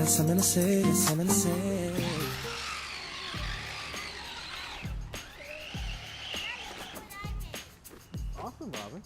something to say, got something to say. Awesome, Robin.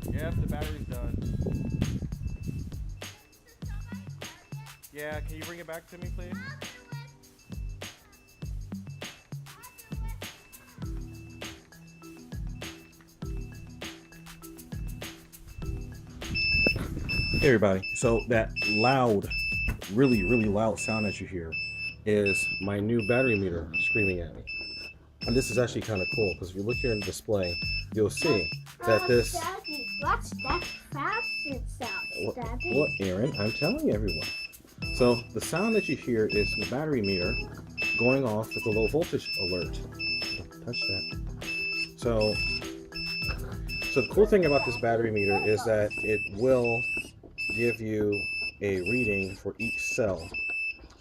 Yep, the battery's done. Yeah, can you bring it back to me, please? Hey everybody, so that loud, really loud sound that you hear is my new battery meter screaming at me. And this is actually kind of cool because if you look here in the display, you'll see that this... Daddy, what's that faster sound, Daddy? What, Aaron? I'm telling everyone. So the sound that you hear is the battery meter going off with a low voltage alert. Don't touch that. So the cool thing about this battery meter is that it will give you a reading for each cell,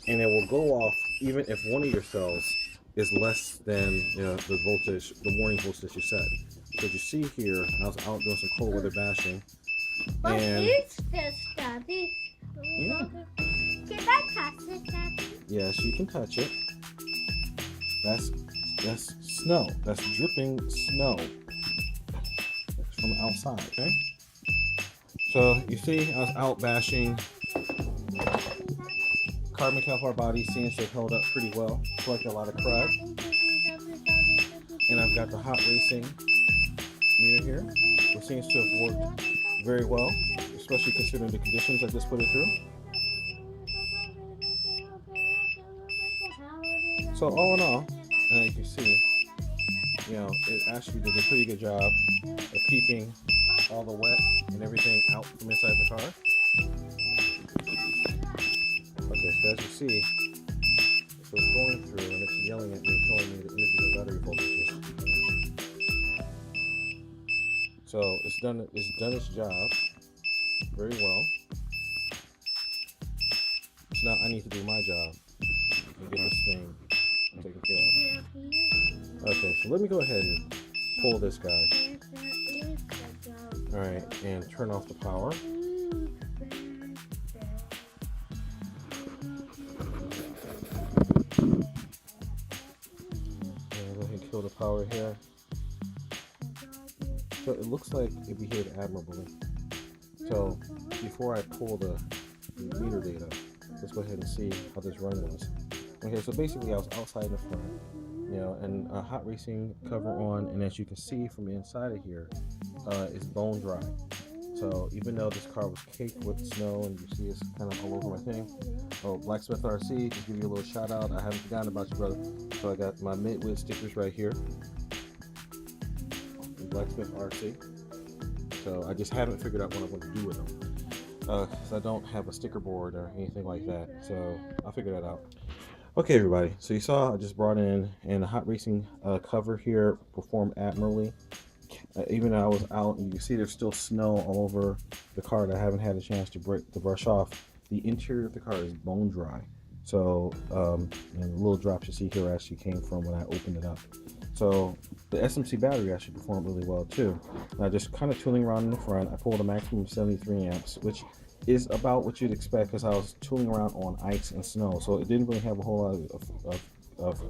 and it will go off even if one of your cells is less than the voltage, the warning voltage you set. So you see here, I was out doing some cold weather bashing. What and is this, Daddy? Yeah. Can I touch it, Daddy? Yes, you can touch it. That's snow. That's dripping snow. That's from outside, okay? So you see, I was out bashing. Carbon Calipar body seems to have held up pretty well. Collected a lot of crud. And I've got the hot racing meter here, which seems to have worked very well, especially considering the conditions I just put it through. So all in all, you can see, it actually did a pretty good job of keeping all the wet and everything out from inside the car. Okay, so as you see, so it's going through and it's yelling at me, telling me the individual battery voltages. So it's done its job very well. So now I need to do my job and get this thing taken care of. Okay, so let me go ahead and pull this guy. Alright, and turn off the power. Kill the power here. So it looks like it behaved admirably. So before I pull the meter data, let's go ahead and see how this run was. Okay, so basically I was outside in the front, and a hot racing cover on, and as you can see from the inside of here, it's bone dry. So even though this car was caked with snow, and you see it's kind of all over my thing. Oh, Blacksmith RC, just give you a little shout out. I haven't forgotten about you, brother. So I got my midwit stickers right here. Blacksmith RC. So I just haven't figured out what I'm going to do with them. Because I don't have a sticker board or anything like that. So I'll figure that out. Okay, everybody. So you saw I just brought in, and the hot racing cover here performed admirably. Even though I was out, and you see there's still snow all over the car that I haven't had a chance to brush off. The interior of the car is bone dry. So, and the little drops you see here actually came from when I opened it up. So the SMC battery actually performed really well too. Now just kind of tooling around in the front, I pulled a maximum of 73 amps, which is about what you'd expect because I was tooling around on ice and snow, so it didn't really have a whole lot of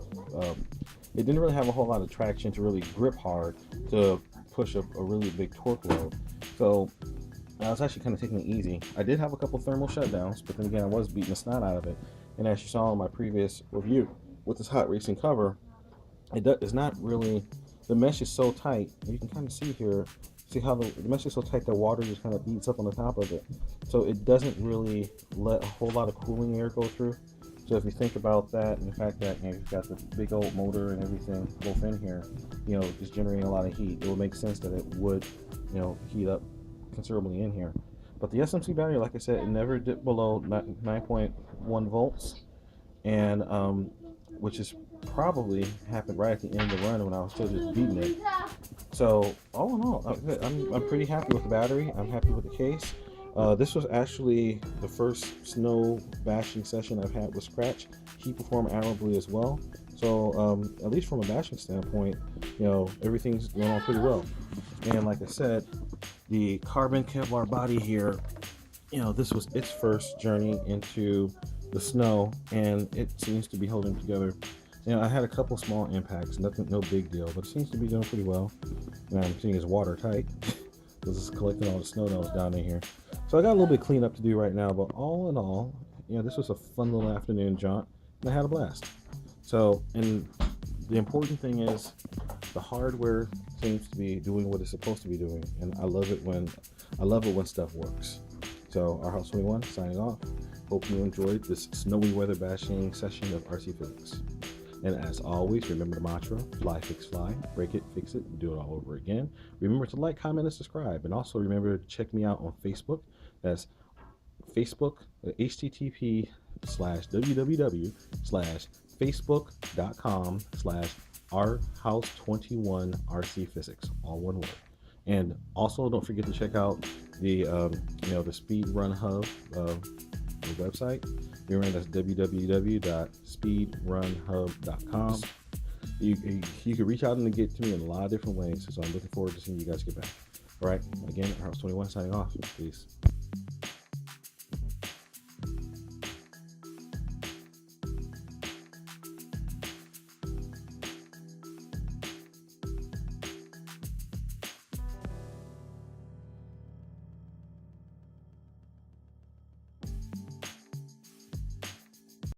it didn't really have a whole lot of traction to really grip hard to push a really big torque load. So I was actually kind of taking it easy. I did have a couple thermal shutdowns, but then again, I was beating the snot out of it. And as you saw in my previous review with this hot racing cover, it's not really, the mesh is so tight, you can kind of see here, see how the mesh is so tight that water just kind of beats up on the top of it. So it doesn't really let a whole lot of cooling air go through. So if you think about that and the fact that you've got the big old motor and everything both in here, just generating a lot of heat, it would make sense that it would, heat up considerably in here. But the SMC battery, like I said, it never dipped below 9.1 volts, and which is probably happened right at the end of the run when I was still just beating it. So all in all, I'm pretty happy with the battery. I'm happy with the case. This was actually the first snow bashing session I've had with Scratch. He performed admirably as well. So at least from a bashing standpoint, everything's going on pretty well. And like I said, the carbon Kevlar body here, this was its first journey into the snow, and it seems to be holding together. I had a couple small impacts, nothing, no big deal, but it seems to be doing pretty well. And I'm seeing it's watertight. This is collecting all the snow that was down in here. So I got a little bit of cleanup to do right now, but all in all, this was a fun little afternoon jaunt, and I had a blast. So, and the important thing is the hardware seems to be doing what it's supposed to be doing, and I love it when stuff works. So, our House 21 signing off. Hope you enjoyed this snowy weather bashing session of RC Physics. And as always, remember the mantra: fly, fix, fly, break it, fix it, and do it all over again. Remember to like, comment, and subscribe. And also remember to check me out on Facebook. That's Facebook, http://www.facebook.com/rhouse21rcphysics, all one word. And also don't forget to check out the the Speed Run Hub the website. Remember, that's www.speedrunhub.com. You can reach out and get to me in a lot of different ways, so I'm looking forward to seeing you guys get back. All right, again, House 21 signing off. Peace.